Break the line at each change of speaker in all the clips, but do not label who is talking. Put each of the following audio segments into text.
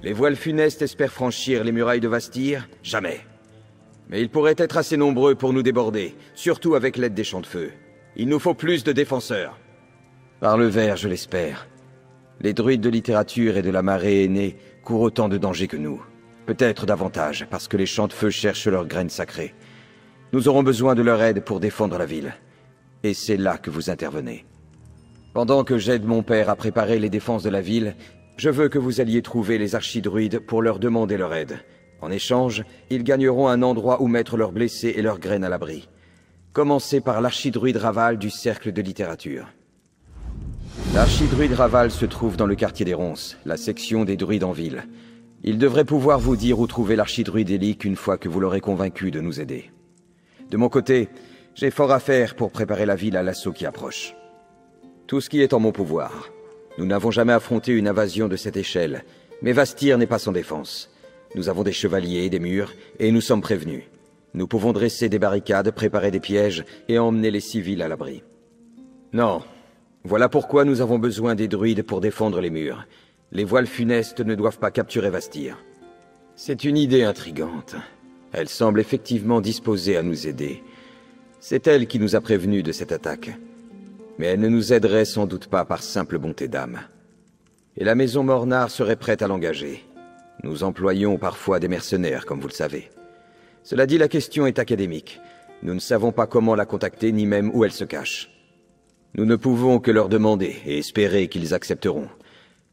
Les voiles funestes espèrent franchir les murailles de Vastir? Jamais. Mais ils pourraient être assez nombreux pour nous déborder, surtout avec l'aide des champs de feu. Il nous faut plus de défenseurs. Par le vert, je l'espère. Les druides de littérature et de la marée aînée courent autant de dangers que nous. Peut-être davantage, parce que les champs de feu cherchent leurs graines sacrées. Nous aurons besoin de leur aide pour défendre la ville. Et c'est là que vous intervenez. Pendant que j'aide mon père à préparer les défenses de la ville, je veux que vous alliez trouver les archidruides pour leur demander leur aide. En échange, ils gagneront un endroit où mettre leurs blessés et leurs graines à l'abri. Commencez par l'archidruide Raval du Cercle de littérature. L'archidruide Raval se trouve dans le quartier des Ronces, la section des druides en ville. Il devrait pouvoir vous dire où trouver l'archidruide Élique une fois que vous l'aurez convaincu de nous aider. De mon côté, j'ai fort à faire pour préparer la ville à l'assaut qui approche. Tout ce qui est en mon pouvoir. Nous n'avons jamais affronté une invasion de cette échelle, mais Vastir n'est pas sans défense. Nous avons des chevaliers, des murs, et nous sommes prévenus. Nous pouvons dresser des barricades, préparer des pièges, et emmener les civils à l'abri. Non. Voilà pourquoi nous avons besoin des druides pour défendre les murs. Les voiles funestes ne doivent pas capturer Vastir. C'est une idée intrigante. Elle semble effectivement disposée à nous aider. C'est elle qui nous a prévenus de cette attaque. Mais elle ne nous aiderait sans doute pas par simple bonté d'âme. Et la maison Mornar serait prête à l'engager. Nous employons parfois des mercenaires, comme vous le savez. Cela dit, la question est académique. Nous ne savons pas comment la contacter, ni même où elle se cache. Nous ne pouvons que leur demander et espérer qu'ils accepteront.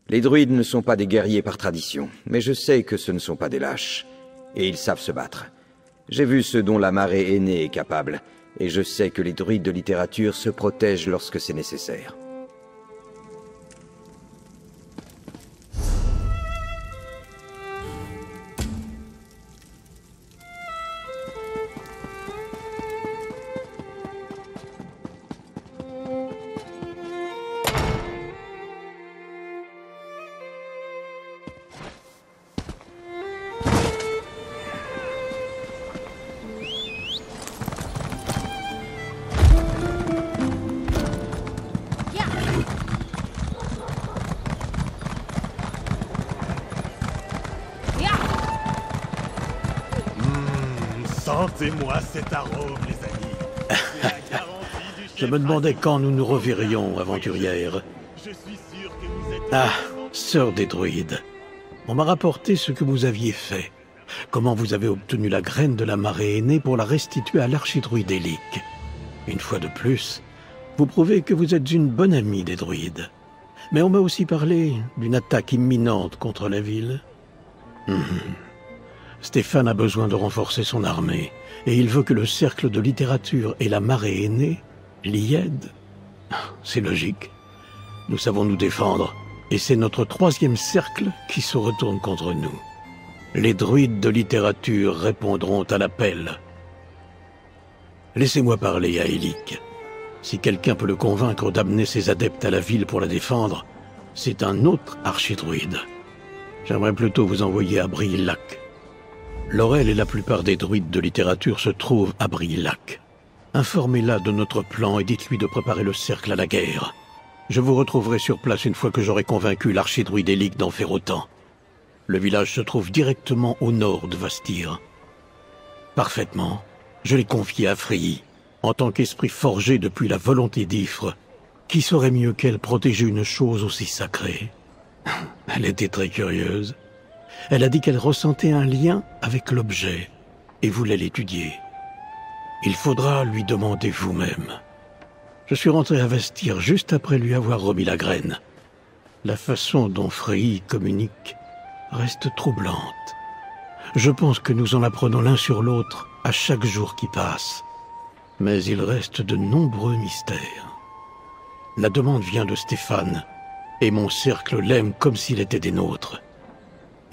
Les druides ne sont pas des guerriers par tradition, mais je sais que ce ne sont pas des lâches. Et ils savent se battre. J'ai vu ce dont la marée aînée est capable, et je sais que les druides de littérature se protègent lorsque c'est nécessaire.
Sentez-moi cet arôme, les amis. C'est la garantie du chef.
Je me demandais quand nous nous reverrions, aventurière.
Je suis sûr que vous êtes...
Ah, sœur des druides. On m'a rapporté ce que vous aviez fait. Comment vous avez obtenu la graine de la marée aînée pour la restituer à l'archidruide Élique. Une fois de plus, vous prouvez que vous êtes une bonne amie des druides. Mais on m'a aussi parlé d'une attaque imminente contre la ville. Stéphane a besoin de renforcer son armée, et il veut que le cercle de littérature et la marée aînée l'y aident. C'est logique. Nous savons nous défendre, et c'est notre troisième cercle qui se retourne contre nous. Les druides de littérature répondront à l'appel. Laissez-moi parler à Élique. Si quelqu'un peut le convaincre d'amener ses adeptes à la ville pour la défendre, c'est un autre archidruide. J'aimerais plutôt vous envoyer à Brillac. Laurel et la plupart des druides de littérature se trouvent à Brillac. Informez-la de notre plan et dites-lui de préparer le cercle à la guerre. Je vous retrouverai sur place une fois que j'aurai convaincu l'archidruide Élique d'en faire autant. Le village se trouve directement au nord de Vastir. Parfaitement. Je l'ai confié à Frey. En tant qu'esprit forgé depuis la volonté d'Ifre, qui saurait mieux qu'elle protéger une chose aussi sacrée? Elle était très curieuse. Elle a dit qu'elle ressentait un lien avec l'objet et voulait l'étudier. Il faudra lui demander vous-même. Je suis rentré à Vastir juste après lui avoir remis la graine. La façon dont Frey communique reste troublante. Je pense que nous en apprenons l'un sur l'autre à chaque jour qui passe. Mais il reste de nombreux mystères. La demande vient de Stéphane, et mon cercle l'aime comme s'il était des nôtres.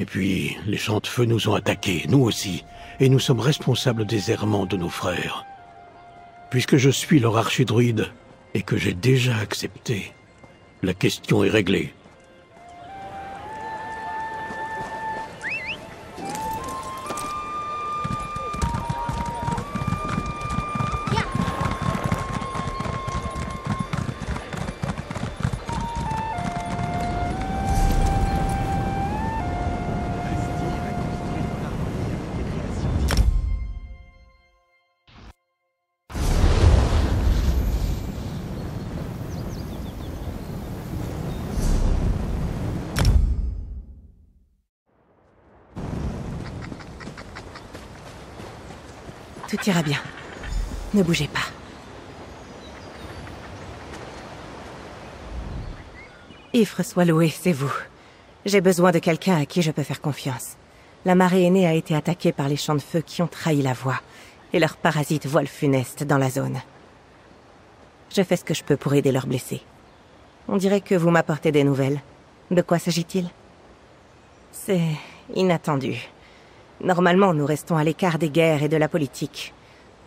Et puis, les champs de feu nous ont attaqués, nous aussi, et nous sommes responsables des errements de nos frères. Puisque je suis leur archidruide, et que j'ai déjà accepté, la question est réglée.
Tout ira bien. Ne bougez pas. Ifre soit loué, c'est vous. J'ai besoin de quelqu'un à qui je peux faire confiance. La marée aînée a été attaquée par les champs de feu qui ont trahi la voie, et leurs parasites volent funestes dans la zone. Je fais ce que je peux pour aider leurs blessés. On dirait que vous m'apportez des nouvelles. De quoi s'agit-il? C'est inattendu. Normalement, nous restons à l'écart des guerres et de la politique.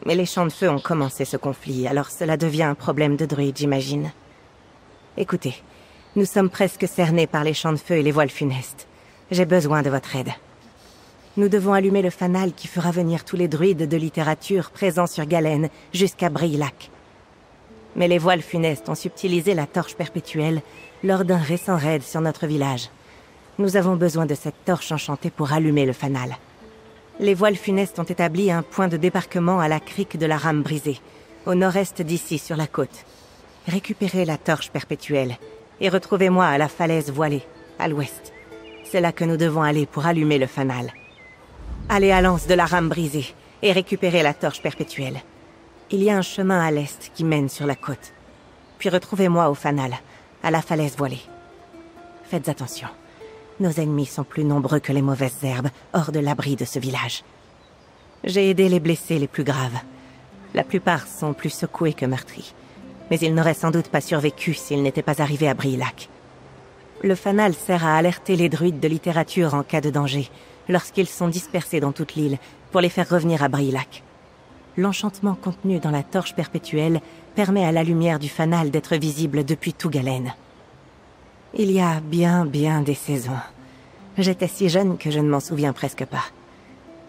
Mais les champs de feu ont commencé ce conflit, alors cela devient un problème de druides, j'imagine. Écoutez, nous sommes presque cernés par les champs de feu et les voiles funestes. J'ai besoin de votre aide. Nous devons allumer le fanal qui fera venir tous les druides de littérature présents sur Galen jusqu'à Brille-Lac. Mais les voiles funestes ont subtilisé la torche perpétuelle lors d'un récent raid sur notre village. Nous avons besoin de cette torche enchantée pour allumer le fanal. Les voiles funestes ont établi un point de débarquement à la crique de la Rame Brisée, au nord-est d'ici sur la côte. Récupérez la torche perpétuelle et retrouvez-moi à la falaise voilée, à l'ouest. C'est là que nous devons aller pour allumer le fanal. Allez à l'anse de la Rame Brisée et récupérez la torche perpétuelle. Il y a un chemin à l'est qui mène sur la côte. Puis retrouvez-moi au fanal, à la falaise voilée. Faites attention. Nos ennemis sont plus nombreux que les mauvaises herbes, hors de l'abri de ce village. J'ai aidé les blessés les plus graves. La plupart sont plus secoués que meurtris. Mais ils n'auraient sans doute pas survécu s'ils n'étaient pas arrivés à Brille-Lac. Le fanal sert à alerter les druides de littérature en cas de danger, lorsqu'ils sont dispersés dans toute l'île, pour les faire revenir à Brille-Lac. L'enchantement contenu dans la torche perpétuelle permet à la lumière du fanal d'être visible depuis tout Galen. Il y a bien des saisons. J'étais si jeune que je ne m'en souviens presque pas.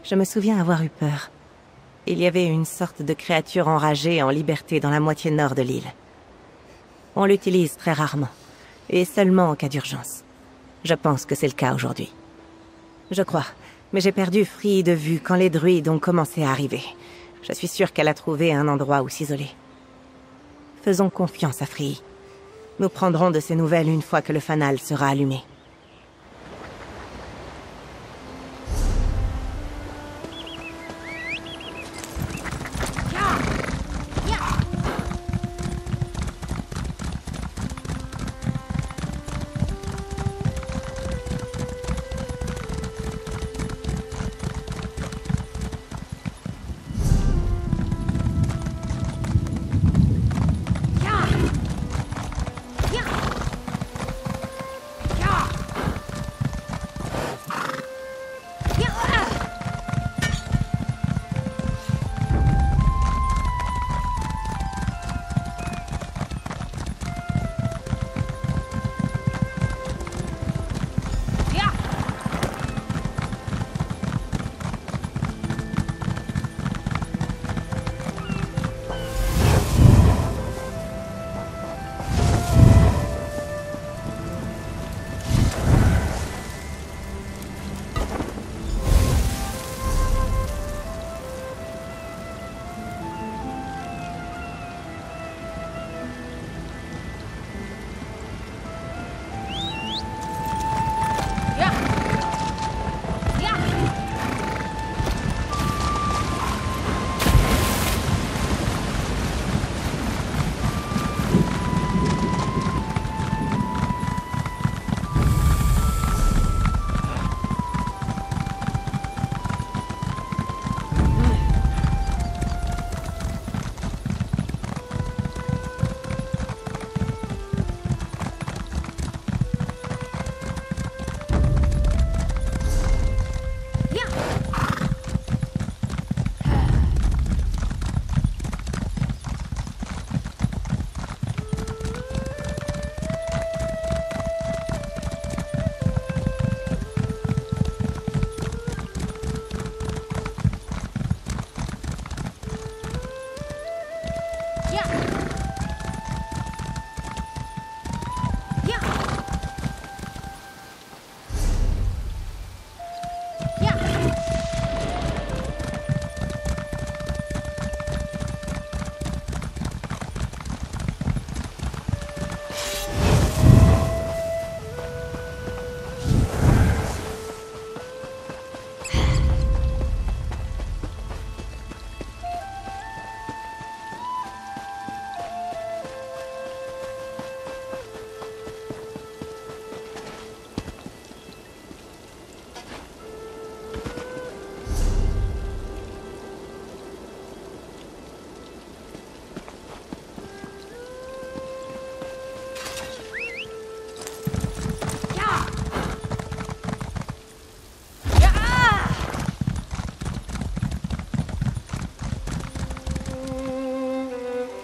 Je me souviens avoir eu peur. Il y avait une sorte de créature enragée en liberté dans la moitié nord de l'île. On l'utilise très rarement, et seulement en cas d'urgence. Je pense que c'est le cas aujourd'hui. Je crois, mais j'ai perdu Free de vue quand les druides ont commencé à arriver. Je suis sûre qu'elle a trouvé un endroit où s'isoler. Faisons confiance à Free. Nous prendrons de ses nouvelles une fois que le fanal sera allumé.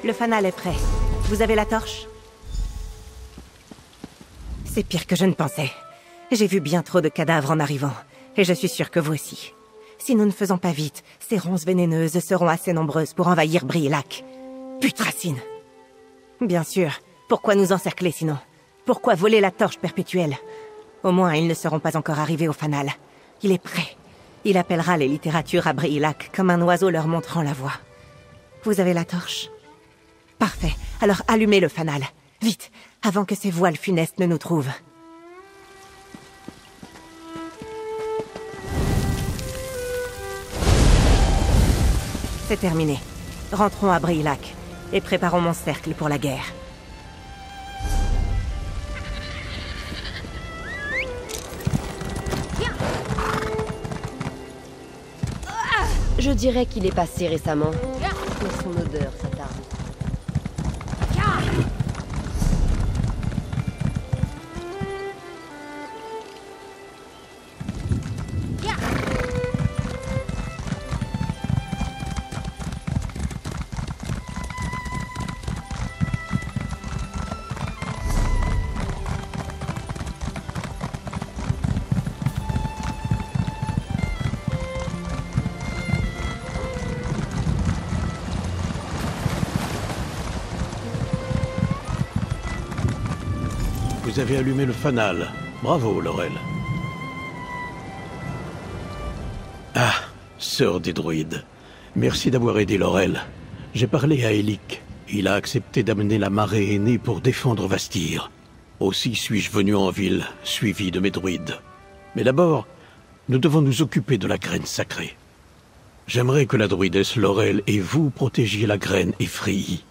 Le fanal est prêt. Vous avez la torche? C'est pire que je ne pensais. J'ai vu bien trop de cadavres en arrivant, et je suis sûre que vous aussi. Si nous ne faisons pas vite, ces ronces vénéneuses seront assez nombreuses pour envahir Brillac. Putracine! Bien sûr, pourquoi nous encercler sinon? Pourquoi voler la torche perpétuelle? Au moins, ils ne seront pas encore arrivés au fanal. Il est prêt. Il appellera les littératures à Brillac comme un oiseau leur montrant la voie. Vous avez la torche? Parfait. Alors allumez le fanal. Vite, avant que ces voiles funestes ne nous trouvent. C'est terminé. Rentrons à Brillac et préparons mon cercle pour la guerre.
Je dirais qu'il est passé récemment. Mais son odeur s'attarde.
Vous avez allumé le fanal. Bravo, Laurel. Ah, sœur des druides. Merci d'avoir aidé Laurel. J'ai parlé à Élic. Il a accepté d'amener la marée aînée pour défendre Vastir. Aussi suis-je venu en ville, suivi de mes druides. Mais d'abord, nous devons nous occuper de la graine sacrée. J'aimerais que la druidesse Laurel et vous protégiez la graine et Free.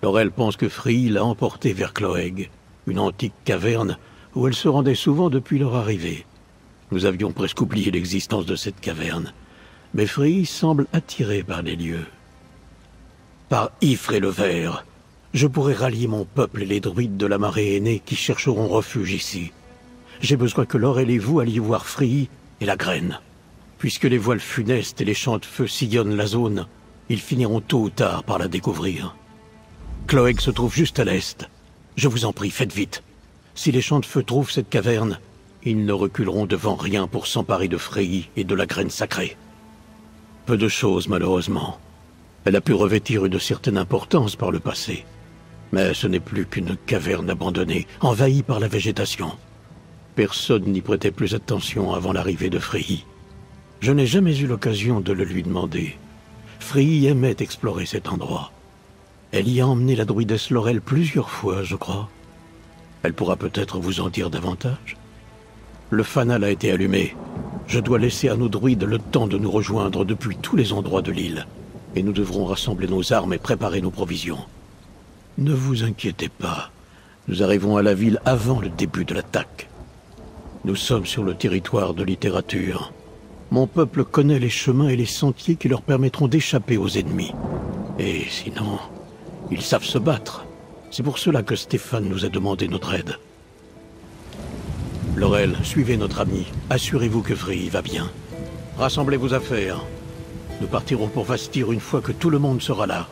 Laurel pense que Free l'a emportée vers Cloeg, une antique caverne où elle se rendait souvent depuis leur arrivée. Nous avions presque oublié l'existence de cette caverne, mais Free semble attiré par les lieux. Par Ifre et le Vert, je pourrais rallier mon peuple et les druides de la marée aînée qui chercheront refuge ici. J'ai besoin que Laurel et vous alliez voir Free et la graine. Puisque les voiles funestes et les champs de feu sillonnent la zone, ils finiront tôt ou tard par la découvrir. Cloeg se trouve juste à l'est. Je vous en prie, faites vite. Si les champs de feu trouvent cette caverne, ils ne reculeront devant rien pour s'emparer de Frey et de la graine sacrée. Peu de choses, malheureusement. Elle a pu revêtir une certaine importance par le passé. Mais ce n'est plus qu'une caverne abandonnée, envahie par la végétation. Personne n'y prêtait plus attention avant l'arrivée de Frey. Je n'ai jamais eu l'occasion de le lui demander. Frey aimait explorer cet endroit. Elle y a emmené la druidesse Laurel plusieurs fois, je crois. Elle pourra peut-être vous en dire davantage. Le fanal a été allumé. Je dois laisser à nos druides le temps de nous rejoindre depuis tous les endroits de l'île. Et nous devrons rassembler nos armes et préparer nos provisions. Ne vous inquiétez pas. Nous arrivons à la ville avant le début de l'attaque. Nous sommes sur le territoire de littérature. Mon peuple connaît les chemins et les sentiers qui leur permettront d'échapper aux ennemis. Et sinon... ils savent se battre. C'est pour cela que Stéphane nous a demandé notre aide. Laurel, suivez notre ami. Assurez-vous que Frey va bien. Rassemblez vos affaires. Nous partirons pour Vastir une fois que tout le monde sera là.